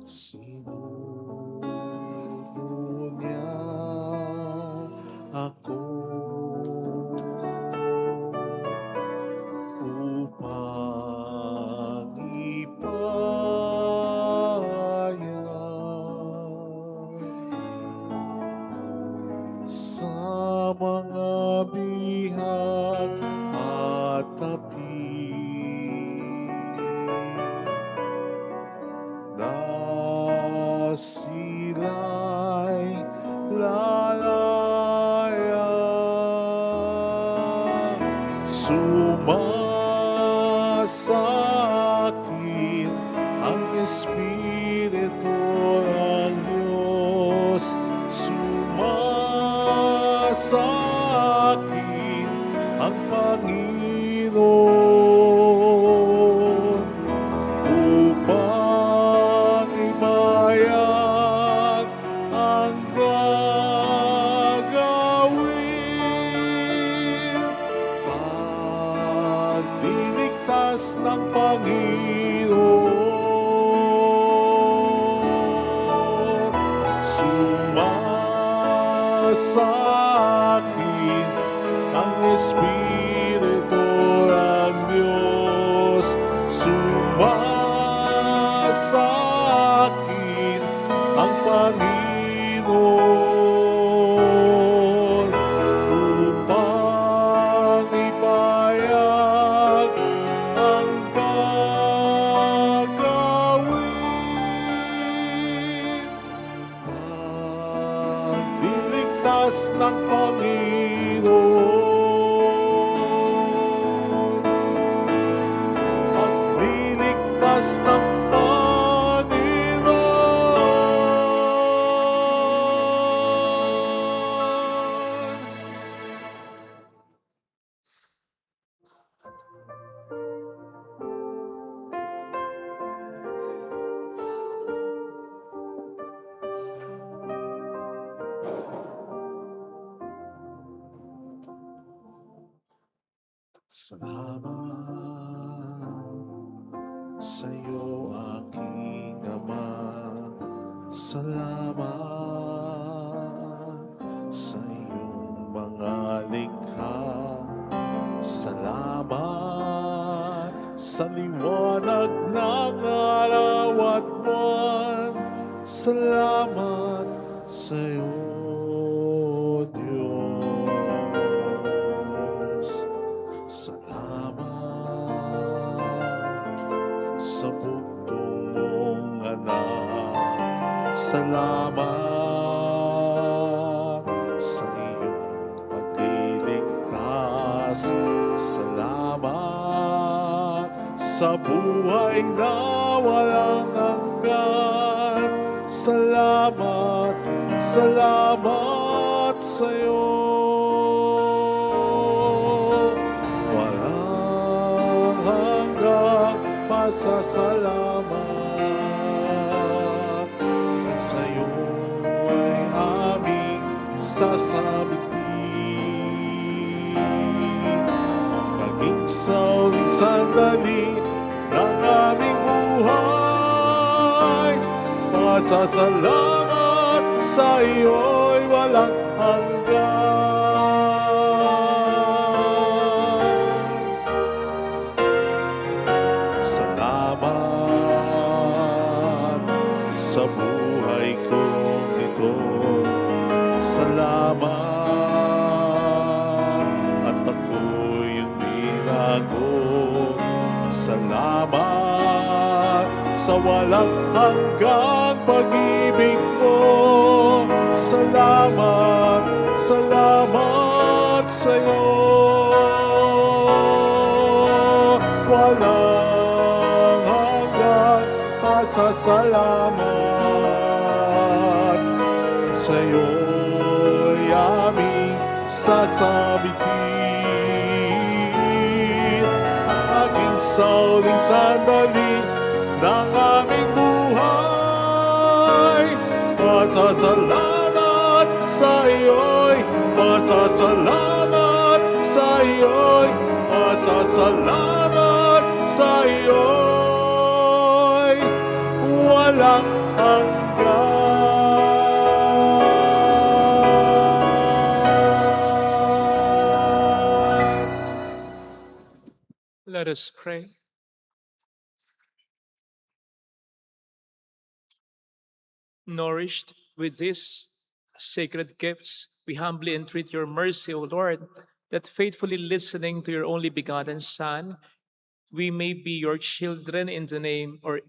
Sinugo niya ako upang ipahayag sa mga bihag at tapi na sila'y lalaya. Sumasakin ang Espiritu ng Diyos. Sumasakin ang Panginoon upang ibayag ang gagawin. Pagliligtas ng Panginoon, sumasakin ang Espiritu ng Diyos. Sumasakin ang Panginoon upang ipayag ang gagawin. Pagliligtas ng Panginoon, pagliligtas ng Panginoon. Salamat sa'yo, aking Ama. Salamat sa iyong mga likha. Salamat sa liwanag ng araw at buwan. Salamat sa iyo, Diyos. Salamat sa bugtong mong anak. Salamat sa iyong pagliligtas. Salamat sa buhay na walang hanggan. Salamat, salamat sa iyo. Walang hanggang pasasalamat. At sa iyo ay aming sasabitin. Maging sa uling sandali ng aming buhay, pasasalamat sa iyo'y walang hanggan. Salamat sa buhay kong ito. Salamat at ako'y binago. Salamat sa walang hanggang pag-ibig mo. Salamat, salamat sa iyo. Walang hanggang pasasalamat sa iyo'y aming sasabitin. Ang aking sauling sandali ng aming buhay, pasasalamat sa iyo'y, pasasalamat sa iyo'y, pasasalamat sa iyo'y walang hanggan. Let us pray. Nourished with these sacred gifts, we humbly entreat your mercy, O Lord, that faithfully listening to your only begotten Son, we may be your children in name or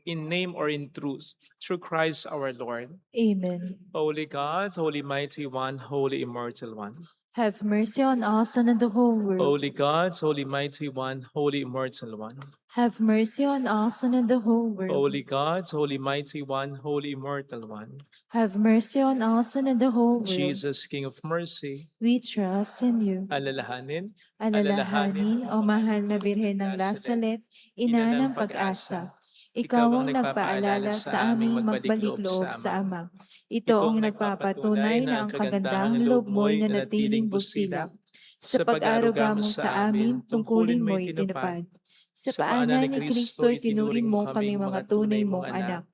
in truth, through Christ our Lord. Amen. Holy God, Holy Mighty One, Holy Immortal One. Have mercy on us and on the whole world. Holy God, Holy Mighty One, Holy Immortal One. Have mercy on us and on the whole world. Holy God, Holy Mighty One, Holy Immortal One. Have mercy on us and on the whole world. Jesus, King of Mercy, We trust in you. alalahanin, Alalahanin, O mahal na Birhen ng Lasalet, ina ng pag-asa. Ikaw ang nagpaalala sa aming magbalik loob sa Ama. Ito ang nagpapatunay na ang kagandahang loob mo'y nanatiling busilak. Sa pag-aruga mo sa amin, tungkulin mo'y tinupad. Sa paanan ni Kristo'y tinuring mo kami mga tunay mong anak.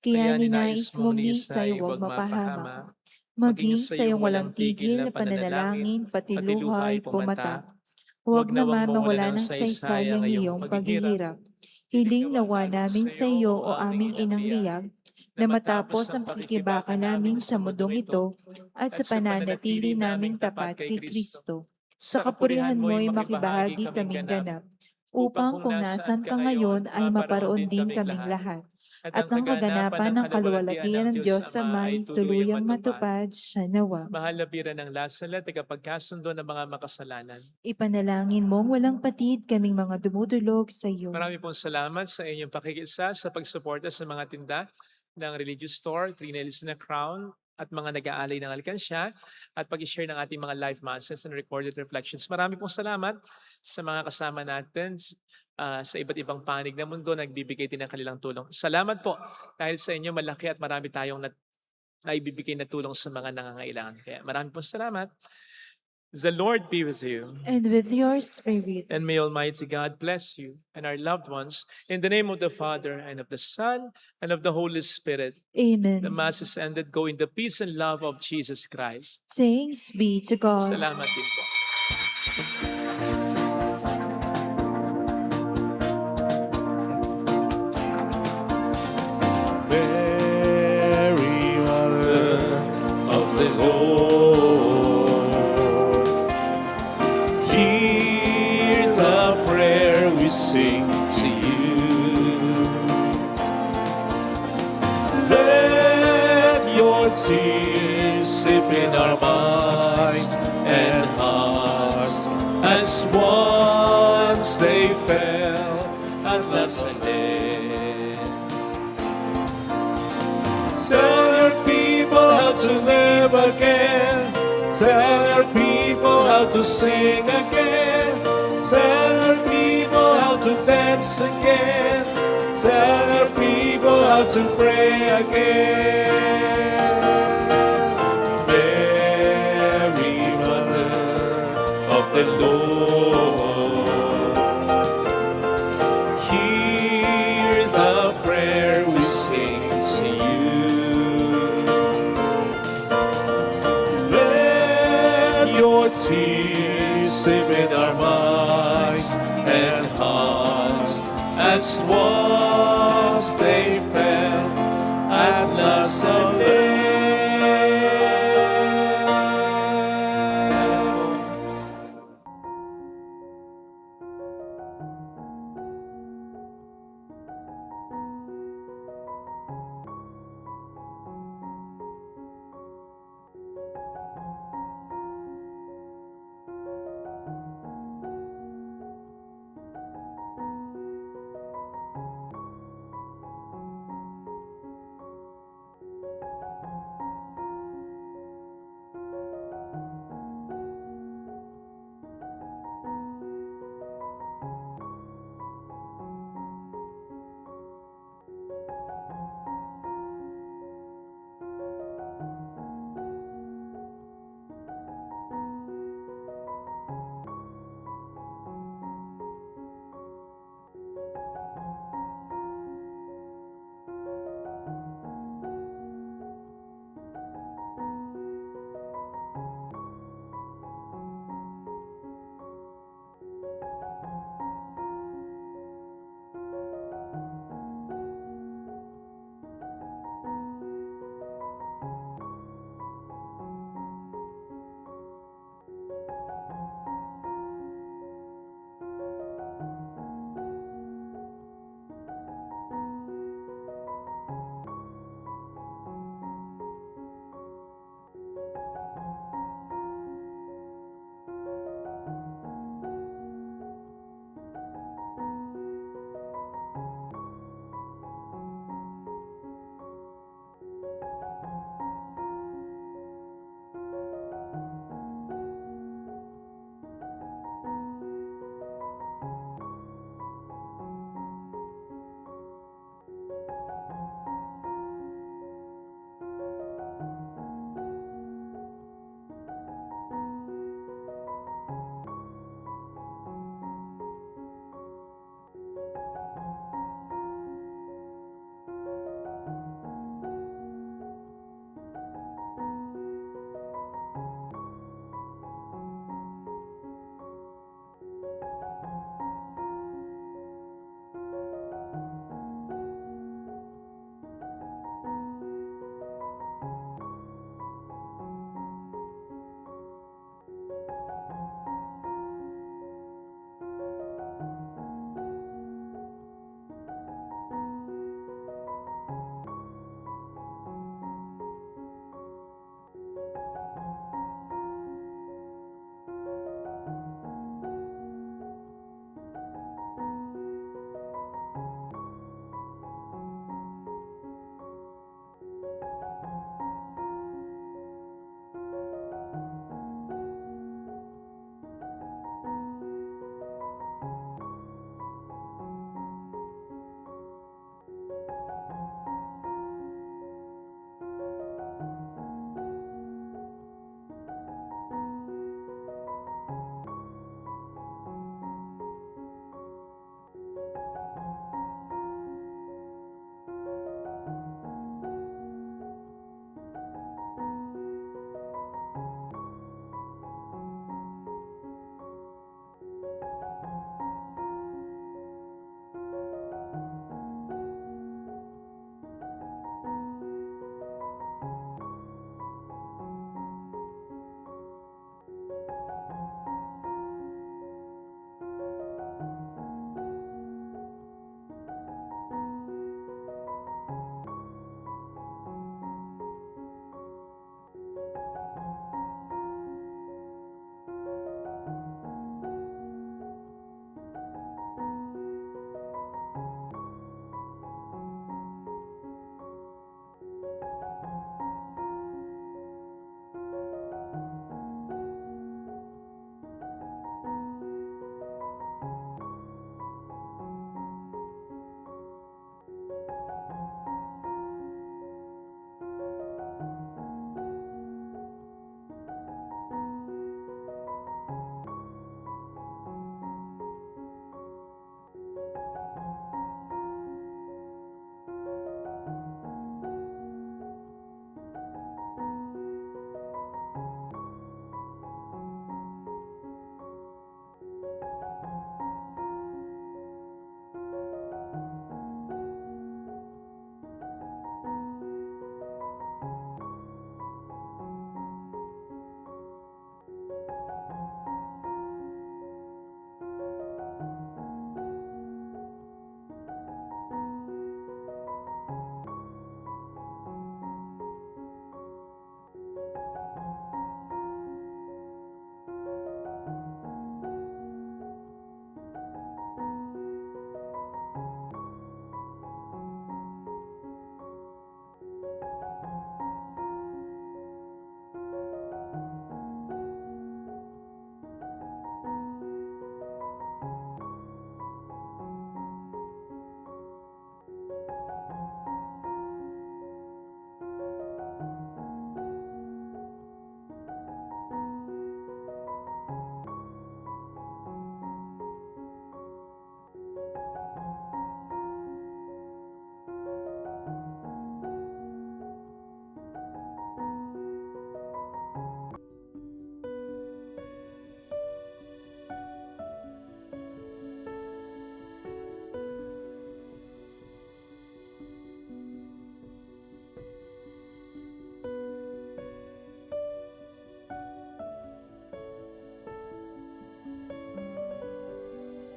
Kaya ninais mong ni sa'yo huwag mapahama. Maging sa iyong walang tigil na pananalangin, pati luha ay pumata. Huwag naman mawala ng saysay ang iyong paghihirap. Hiling nawa namin sa iyo o aming inang liyag, na matapos ang pakikibaka namin sa mundong ito at sa pananatili naming tapat kay Kristo. Sa kapurihan mo'y makibahagi kaming ganap, upang kung nasan ka ngayon ay maparoon din kaming lahat. At ang kaganapan ng kaluwalhatian ng Diyos sa may tuluyang matupad siya nawa. mahal na Birhen ng Lasalet, tagapagkasundo ng mga makasalanan. Ipanalangin mong walang patid kaming mga dumudulog sa iyo. Marami pong salamat sa inyong pakikisa sa pagsuporta sa mga tinda ng Religious Store, Three Nails na Crown, at mga nag-aalay ng alkansya, at pag-share ng ating mga live masses and recorded reflections. Marami pong salamat sa mga kasama natin sa iba't ibang panig ng mundo, nagbibigay din ng kanilang tulong. Salamat po dahil sa inyo malaki at marami tayong naibibigay na tulong sa mga nangangailangan. Kaya marami pong salamat. The Lord be with you. And with your spirit. And may Almighty God bless you and our loved ones in the name of the Father and of the Son and of the Holy Spirit. Amen. The Mass is ended. Go in the peace and love of Jesus Christ. Thanks be to God. Salamat din po. Mary, Mother of the Lord, here's a prayer we sing to you. Let your tears sip in our minds and hearts, as once they fell at last again. Tell your people how to live again. Tell your people how to sing again. Tell your people how to dance again. Tell your people how to pray again. Mary, Mother of the Lord, here's a prayer we sing to you. Let your tears sip in our minds and hearts, as once they fell at Nazareth.